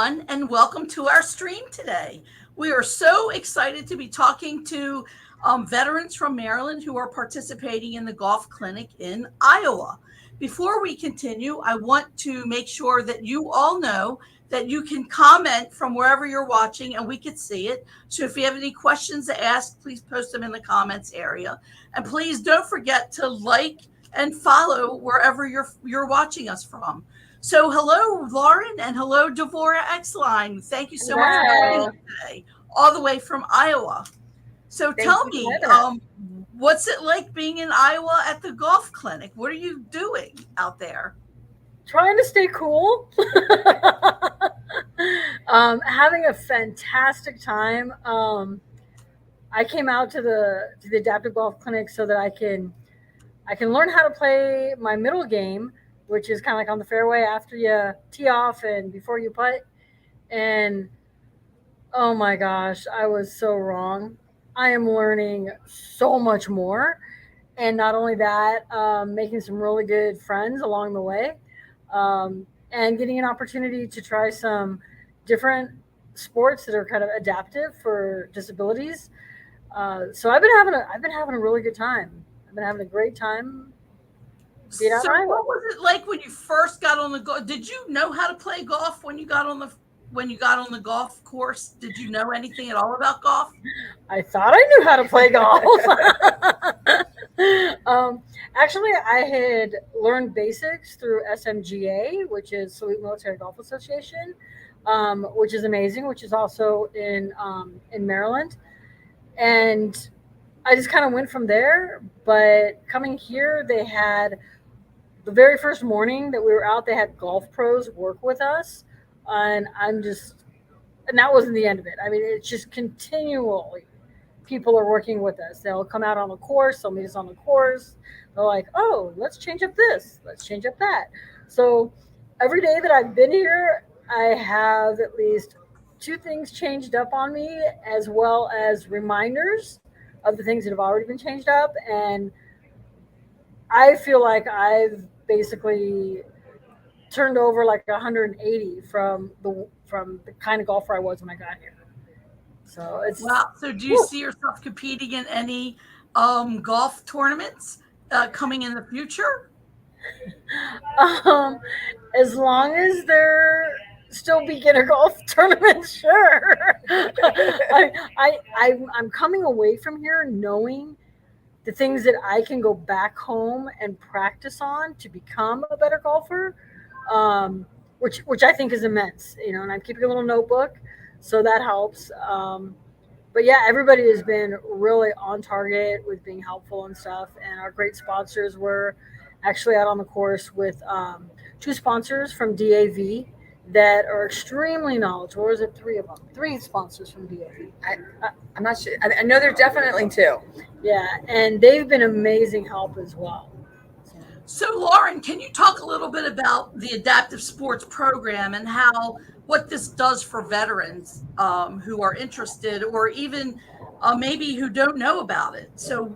everyone, and welcome to our stream today. We are so excited to be talking to veterans from Maryland who are participating in the golf clinic in Iowa. Before we continue, I want to make sure that you all know that you can comment from wherever you're watching and we can see it. So if you have any questions to ask, please post them in the comments area. And please don't forget to like and follow wherever you're watching us from. So, hello, Lauren, and hello, Devora Exline. Thank you so much for joining Hello. us today, all the way from Iowa. So, Thank tell you for me, having us. what's it like being in Iowa at the golf clinic? What are you doing out there? Trying to stay cool. Having a fantastic time. I came out to the adaptive golf clinic so that I can learn how to play my middle game, which is kind of like on the fairway after you tee off and before you putt. And oh my gosh, I was so wrong. I am learning so much more, and not only that, making some really good friends along the way, and getting an opportunity to try some different sports that are kind of adaptive for disabilities. So I've been having a really good time. I've been having a great time being out in So, Iowa. what was it like when you first got on the golf? Did you know how to play golf when you got on the golf course? Did you know anything at all about golf? I thought I knew how to play golf. Actually, I had learned basics through SMGA, which is Salute Military Golf Association, which is amazing, which is also in Maryland. And I just kind of went from there. But coming here, they had the very first morning that we were out, they had golf pros work with us. And and that wasn't the end of it. I mean, it's just continually people are working with us. They'll come out on a course, they'll meet us on the course. They're like, oh, let's change up this, let's change up that. So every day that I've been here, I have at least two things changed up on me, as well as reminders of the things that have already been changed up. And I feel like I've basically turned over like 180 from the kind of golfer I was when I got here. So it's Wow. So, do you whew. see yourself competing in any golf tournaments coming in the future? Um, as long as they're still beginner golf tournaments, sure. I'm coming away from here knowing the things that I can go back home and practice on to become a better golfer, which I think is immense. And I'm keeping a little notebook, so that helps. But yeah, everybody has been really on target with being helpful and stuff. And our great sponsors were actually out on the course with two sponsors from DAV that are extremely knowledgeable. Or is it three of them? Three sponsors from DAV. I'm not sure. I know there's definitely two. Yeah, and they've been amazing help as well. So, So, Lauren, can you talk a little bit about the adaptive sports program and how what this does for veterans who are interested, or even maybe who don't know about it? So,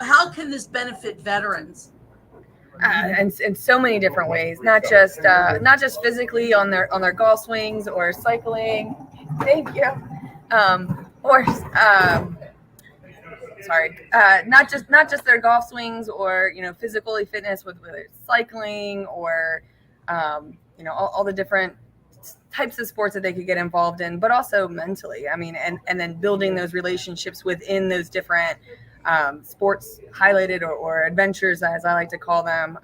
how can this benefit veterans? In so many different ways, not just physically on their golf swings or cycling. Thank you. Or sorry, not just their golf swings or physically fitness with whether it's cycling or all the different types of sports that they could get involved in, but also mentally. I mean, and then building those relationships within those different sports highlighted or adventures, as I like to call them,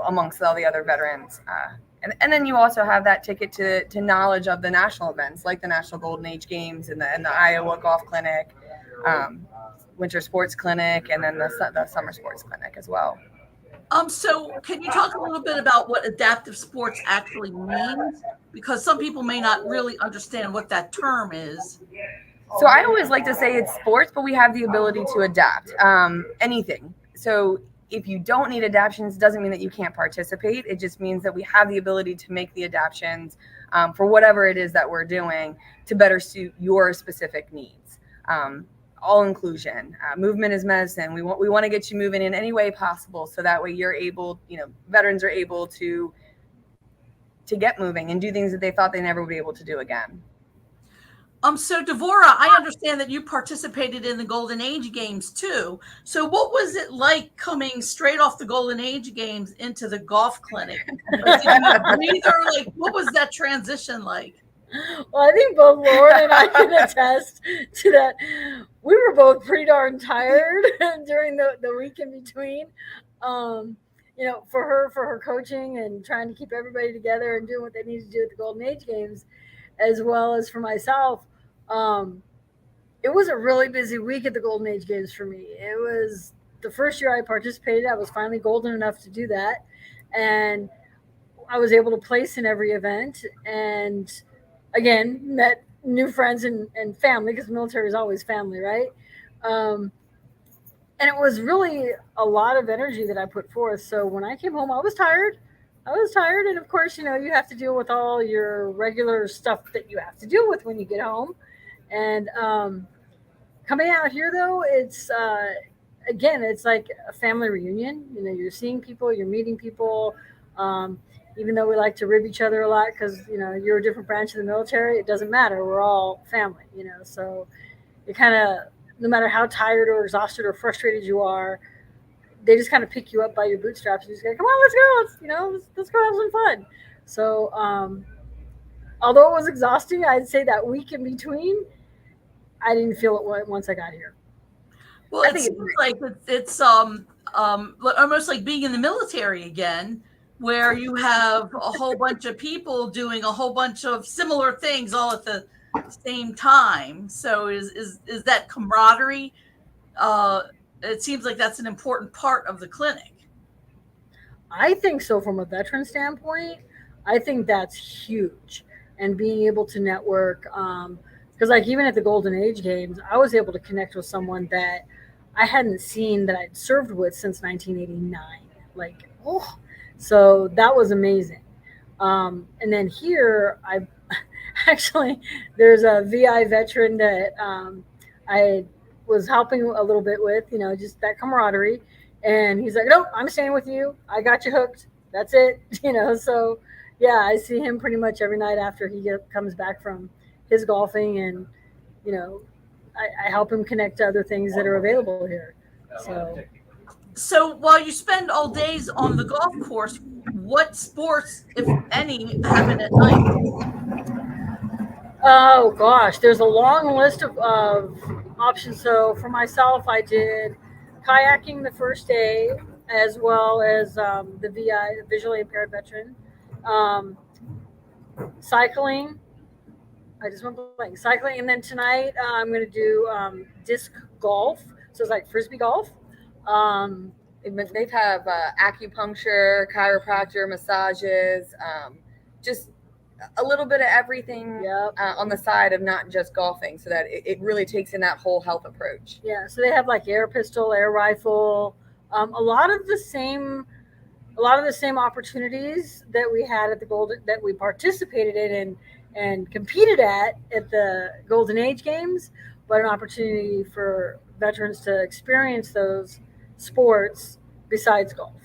amongst all the other veterans. And then you also have that ticket to knowledge of the national events like the National Golden Age Games and the Iowa Golf Clinic, Winter Sports Clinic, and then the Summer Sports Clinic as well. So, can you talk a little bit about what adaptive sports actually means? Because some people may not really understand what that term is. So I always like to say it's sports, but we have the ability to adapt anything. So if you don't need adaptions, doesn't mean that you can't participate. It just means that we have the ability to make the adaptions for whatever it is that we're doing to better suit your specific needs. All inclusion, movement is medicine. We want to get you moving in any way possible, so that way you're able, veterans are able to get moving and do things that they thought they never would be able to do again. So Devora, I understand that you participated in the Golden Age Games too. So what was it like coming straight off the Golden Age Games into the golf clinic? Like, did you need a breather? Like, what was that transition like? Well, I think both Lauren and I can attest to that. We were both pretty darn tired during the week in between. For her coaching and trying to keep everybody together and doing what they needed to do at the Golden Age Games, as well as for myself. It was a really busy week at the Golden Age Games for me. It was the first year I participated. I was finally golden enough to do that. And I was able to place in every event and, again, met new friends and family, because the military is always family, right? And it was really a lot of energy that I put forth. So when I came home, I was tired. And of course, you have to deal with all your regular stuff that you have to deal with when you get home. And coming out here, though, it's it's like a family reunion. You're seeing people, you're meeting people. Even though we like to rib each other a lot because you're a different branch of the military, it doesn't matter. We're all family. So it kind of, no matter how tired or exhausted or frustrated you are, they just kind of pick you up by your bootstraps and just go, come on, let's go. Let's go have some fun. So although it was exhausting, I'd say that week in between, I didn't feel it once I got here. Well, it seems like it's almost like being in the military again, where you have a whole bunch of people doing a whole bunch of similar things all at the same time. So is that camaraderie? It seems like that's an important part of the clinic. I think so. From a veteran standpoint, I think that's huge. And being able to network, because like even at the Golden Age Games, I was able to connect with someone that I hadn't seen, that I'd served with since 1989. So that was amazing. And then here, I actually, there's a VI veteran that I was helping a little bit with, just that camaraderie. And he's like, nope, I'm staying with you. I got you hooked. That's it. So yeah, I see him pretty much every night after he comes back from his golfing, and, I help him connect to other things that are available here. So while you spend all days on the golf course, what sports, if any, happen at night? Oh gosh, there's a long list of options. So for myself, I did kayaking the first day, as well as the VI, visually impaired veteran. Cycling. I just went playing cycling, and then tonight I'm going to do disc golf. So it's like frisbee golf. They've have acupuncture, chiropractor, massages, just a little bit of everything on the side of not just golfing, so that it really takes in that whole health approach. Yeah, so they have like air pistol, air rifle, a lot of the same opportunities that we had at the that we participated in and competed at the Golden Age Games, but an opportunity for veterans to experience those sports besides golf.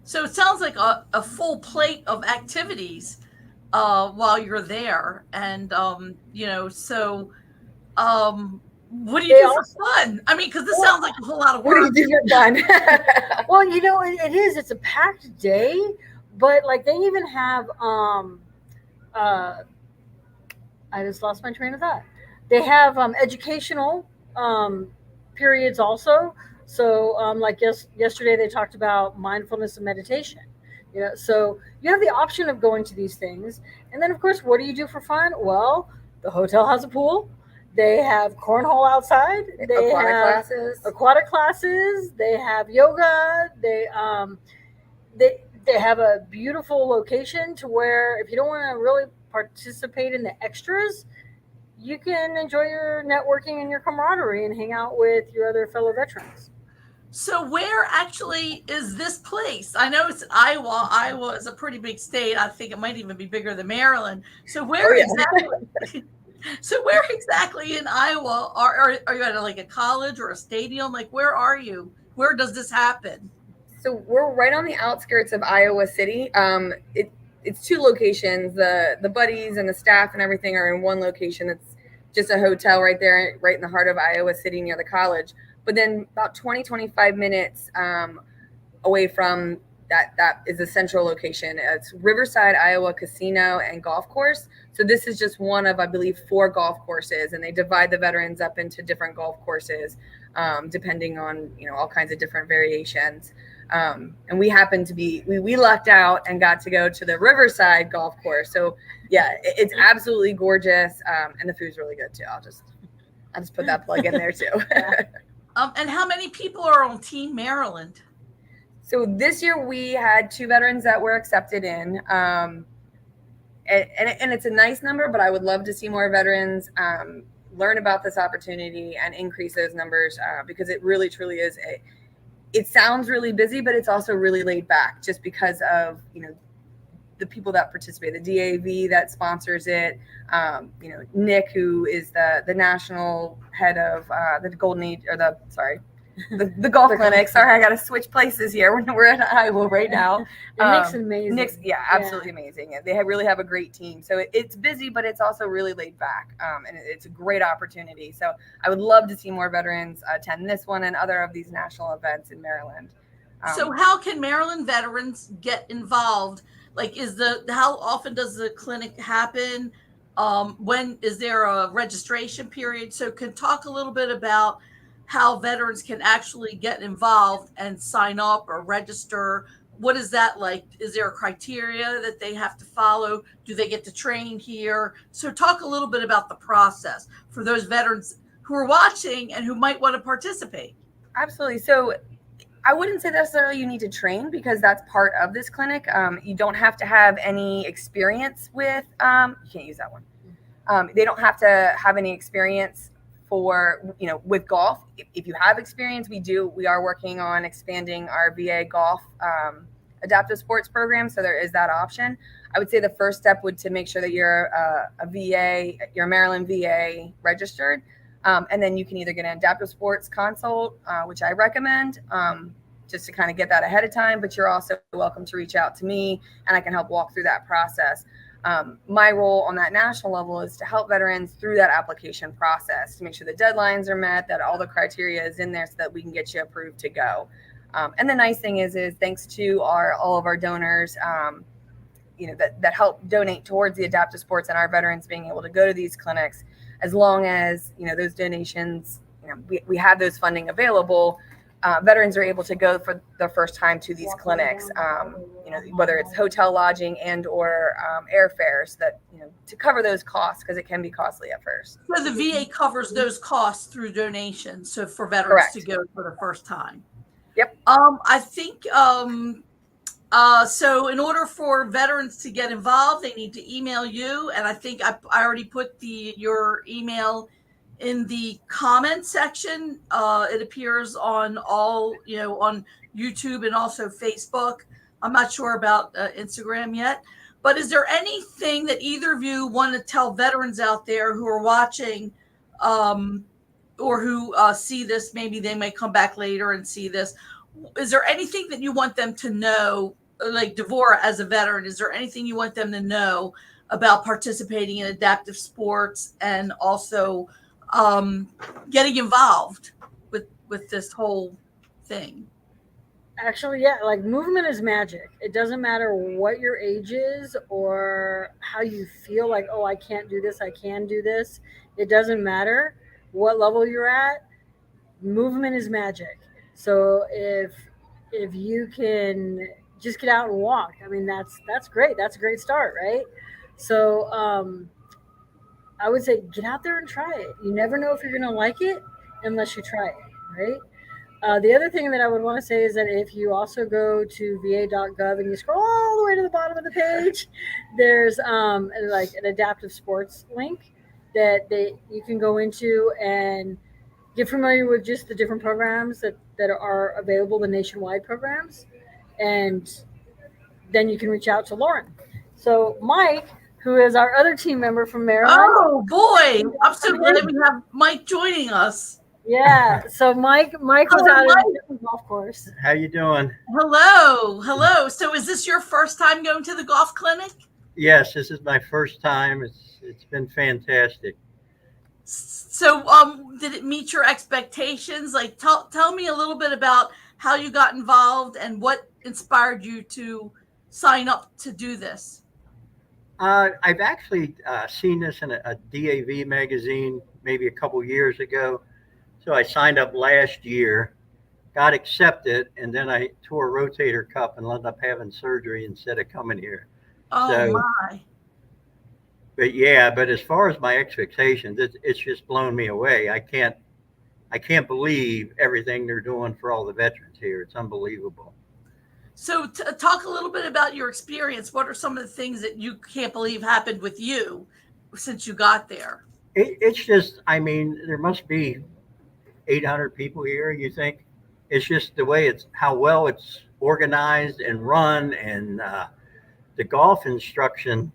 So it sounds like a full plate of activities while you're there. And, what do you do for fun? I mean, because this sounds like a whole lot of work. What do you do for fun? Well, it is. It's a packed day, but like they even have, I just lost my train of thought. They have educational periods also. So like yesterday they talked about mindfulness and meditation. So you have the option of going to these things. And then, of course, what do you do for fun? Well, the hotel has a pool. They have cornhole outside. They have aquatic classes. They have yoga. They have a beautiful location to where if you don't want to really participate in the extras, you can enjoy your networking and your camaraderie and hang out with your other fellow veterans. So where actually is this place? I know it's in Iowa. Iowa is a pretty big state. I think it might even be bigger than Maryland. So where exactly? So where exactly in Iowa are you at like a college or a stadium? Like where are you? Where does this happen? So we're right on the outskirts of Iowa City. it's 2 locations. The buddies and the staff and everything are in one location. It's just a hotel right there, right in the heart of Iowa City near the college. But then about 20-25 minutes away from that is a central location. It's Riverside, Iowa Casino and Golf Course. So this is just one of, I believe, 4 golf courses, and they divide the veterans up into different golf courses, depending on, all kinds of different variations. And we happened to be, we lucked out and got to go to the Riverside golf course. So yeah, it's absolutely gorgeous. And the food's really good too. I'll just put that plug in there too. And how many people are on Team Maryland? So this year we had 2 veterans that were accepted in, and it's a nice number, but I would love to see more veterans learn about this opportunity and increase those numbers, because it really truly is it sounds really busy, but it's also really laid back just because of, the people that participate, the DAV that sponsors it, Nick, who is the national head of the Golden Age, or the golf clinic. Sorry, I got to switch places here. We're in Iowa right now. Nick's amazing. Nick's, absolutely amazing. They really have a great team. So it's busy, but it's also really laid back, and it's a great opportunity. So I would love to see more veterans attend this one and other of these national events in Maryland. So how can Maryland veterans get involved? Like, how often does the clinic happen? When is there a registration period? So can talk a little bit about how veterans can actually get involved and sign up or register. What is that like? Is there a criteria that they have to follow? Do they get to train here? So talk a little bit about the process for those veterans who are watching and who might want to participate. Absolutely. So I wouldn't say necessarily you need to train, because that's part of this clinic. You don't have to have any experience with, you can't use that one. They don't have to have any experience for, with golf. If you have experience, we are working on expanding our VA golf adaptive sports program. So there is that option. I would say the first step would to make sure that you're a VA, you're a Maryland VA registered. And then you can either get an adaptive sports consult, which I recommend, just to kind of get that ahead of time. But you're also welcome to reach out to me, and I can help walk through that process. My role on that national level is to help veterans through that application process, to make sure the deadlines are met, that all the criteria is in there so that we can get you approved to go. And the nice thing is thanks to all of our donors, that help donate towards the adaptive sports and our veterans being able to go to these clinics, as long as, those donations, we have those funding available, veterans are able to go for the first time to these clinics, whether it's hotel lodging and or airfares, that, to cover those costs, because it can be costly at first. So the VA covers those costs through donations. So for veterans Correct. To go for the first time. Yep. I think, so in order for veterans to get involved, they need to email you. And I think I already put your email in the comment section. It appears on all, on YouTube and also Facebook. I'm not sure about Instagram yet, but is there anything that either of you want to tell veterans out there who are watching, or who see this? Maybe they may come back later and see this. Is there anything that you want them to know, like Devora as a veteran, is there anything you want them to know about participating in adaptive sports and also getting involved with this whole thing? Actually, yeah, like movement is magic. It doesn't matter what your age is or how you feel like, oh, I can't do this, I can do this. It doesn't matter what level you're at. Movement is magic. So if you can just get out and walk, I mean, that's great. That's a great start, right? So I would say get out there and try it. You never know if you're going to like it unless you try it, right? The other thing that I would want to say is that if you also go to va.gov and you scroll all the way to the bottom of the page, there's like an adaptive sports link that you can go into and get familiar with just the different programs that are available, the nationwide programs, and then you can reach out to Lauren. So Mike, who is our other team member from Maryland. Oh boy, I'm so glad we have Mike joining us. Yeah, so Mike was out. golf course. How you doing? Hello, hello. So is this your first time going to the golf clinic? Yes, this is my first time. It's been fantastic. So did it meet your expectations? Like tell me a little bit about how you got involved and what inspired you to sign up to do this. I've actually seen this in a DAV magazine maybe a couple years ago. So I signed up last year, got accepted, and then I tore a rotator cuff and ended up having surgery instead of coming here. Oh So, my. but yeah, but as far as my expectations, it's just blown me away. I can't believe everything they're doing for all the veterans here. It's unbelievable. So talk a little bit about your experience. What are some of the things that you can't believe happened with you since you got there? It's just, I mean, there must be 800 people here. You think it's just the way it's how well it's organized and run, and the golf instruction.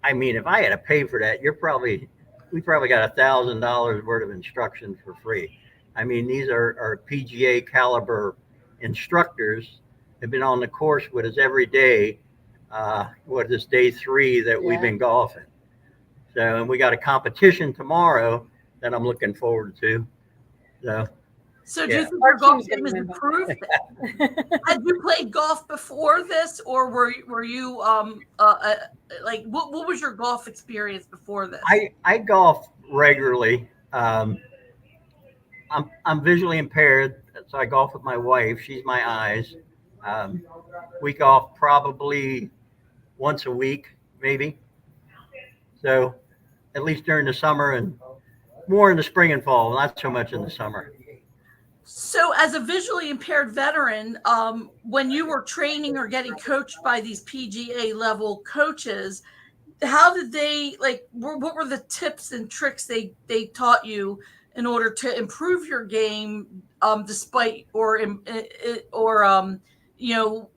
I mean, if I had to pay for that, we probably got $1,000 worth of instruction for free. I mean, these are PGA caliber instructors. Have been on the course with us every day. What is day 3 that we've Yeah. been golfing? So, and we got a competition tomorrow that I'm looking forward to. So, So do you yeah. think Our your golf team's game is gonna win by improved? Had you played golf before this, or were you like what was your golf experience before this? I golf regularly. I'm visually impaired, so I golf with my wife. She's my eyes. Um, we golf probably once a week, maybe. So at least during the summer and more in the spring and fall, not so much in the summer. So, as a visually impaired veteran, when you were training or getting coached by these PGA level coaches, how did they like? What were the tips and tricks they taught you in order to improve your game, despite or you know,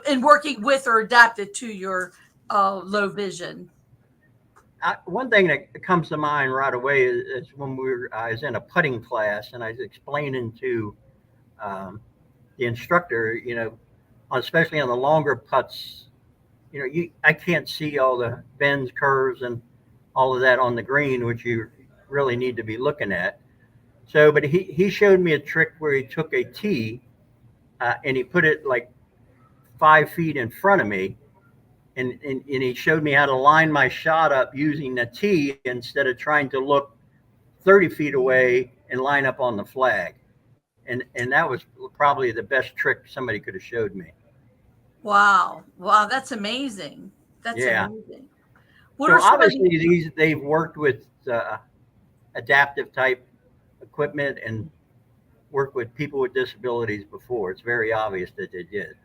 in working with or adapted to your low vision? One thing that comes to mind right away is when I was in a putting class and I was explaining to um, the instructor, especially on the longer putts, I can't see all the bends, curves, and all of that on the green, which you really need to be looking at. So, but he showed me a trick where he took a tee and he put it like 5 feet in front of me. And he showed me how to line my shot up using the tee instead of trying to look 30 feet away and line up on the flag. And that was probably the best trick somebody could have showed me. Wow, wow, that's amazing. That's Yeah. amazing. What So are some of obviously the they've worked with adaptive type equipment and worked with people with disabilities before. It's very obvious that they did.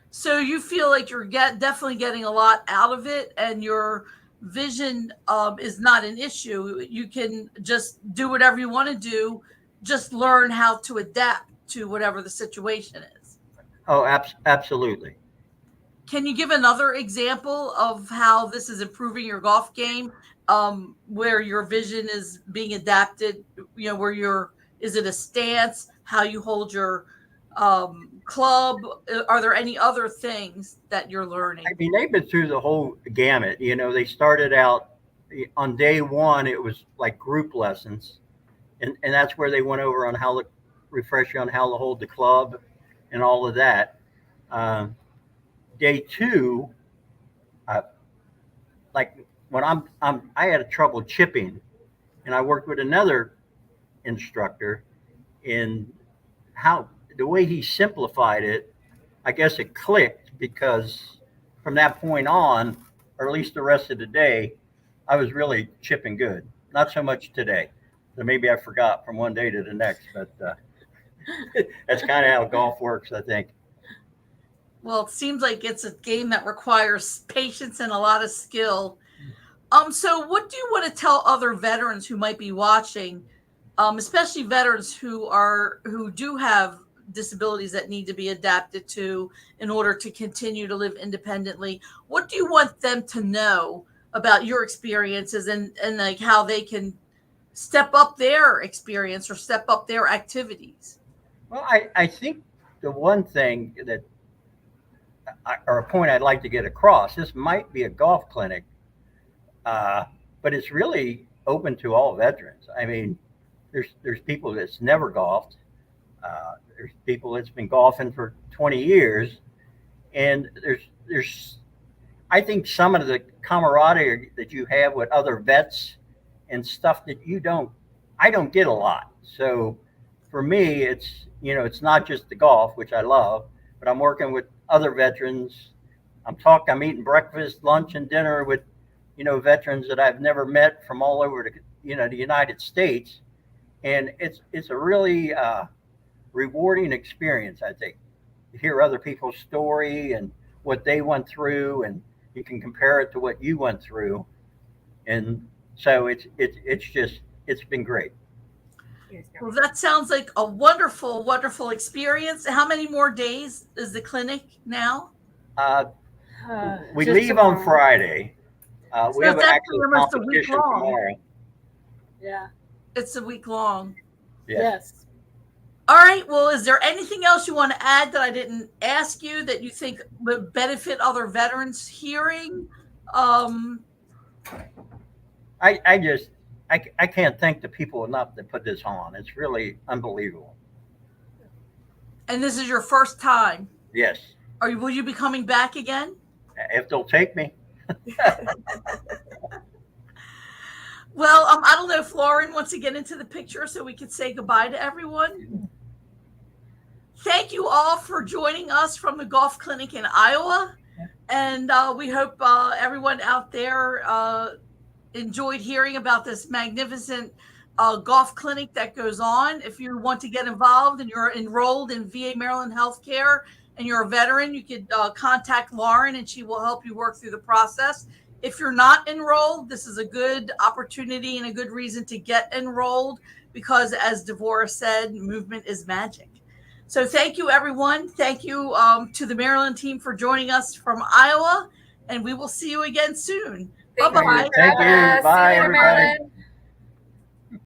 So you feel like you're definitely getting a lot out of it, and your vision is not an issue. You can just do whatever you want to do. Just learn how to adapt to whatever the situation is. Oh, absolutely. Can you give another example of how this is improving your golf game, where your vision is being adapted? Where is it a stance, how you hold your club? Are there any other things that you're I learning? mean, they've been through the whole gamut. They started out on day 1, it was like group lessons. And that's where they went over on how to refresh you on how to hold the club and all of that. Um, Day 2, uh, like when I had a trouble chipping, and I worked with another instructor in how the way he simplified it. I guess it clicked because from that point on, or at least the rest of the day, I was really chipping good. Not so much today. So maybe I forgot from one day to the next, but that's kind of how golf works, I think. Well, it seems like it's a game that requires patience and a lot of skill. So what do you want to tell other veterans who might be watching, especially veterans who do have disabilities that need to be adapted to in order to continue to live independently? What do you want them to know about your experiences and like how they can step up their experience or step up their activities? Well, I think the one thing that, or a point I'd like to get across, this might be a golf clinic, uh, but it's really open to all veterans. I mean, there's people that's never golfed. There's people that's been golfing for 20 years, and there's I think some of the camaraderie that you have with other vets and stuff that I don't get a lot. So for me, it's not just the golf, which I love, but I'm working with other veterans. I'm eating breakfast, lunch, and dinner with, veterans that I've never met from all over the United States. And it's a really rewarding experience, I think. To hear other people's story and what they went through, and you can compare it to what you went through, and so it's been great. Well, that sounds like a wonderful, wonderful experience. How many more days is the clinic now? Uh, we Just leave tomorrow. on Friday. So We have it's an actually actual almost a week competition long. tomorrow. Yeah. It's a week long. Yes. All right. Well, is there anything else you want to add that I didn't ask you that you think would benefit other veterans hearing? I can't thank the people enough that put this on. It's really unbelievable. And this is your first time. Yes, Will you be coming back again? if they'll take me. Well, I don't know if Lauren wants to get into the picture so we could say goodbye to everyone. Thank you all for joining us from the golf clinic in Iowa. And we hope everyone out there enjoyed hearing about this magnificent golf clinic that goes on. If you want to get involved and you're enrolled in VA Maryland Healthcare and you're a veteran, you could contact Lauren and she will help you work through the process. If you're not enrolled, this is a good opportunity and a good reason to get enrolled because, as Devorah said, movement is magic. So thank you, everyone. Thank you to the Maryland team for joining us from Iowa, and we will see you again soon. Thank Bye-bye. you for Thank having you. us. See Bye, you later, everybody. Marilyn.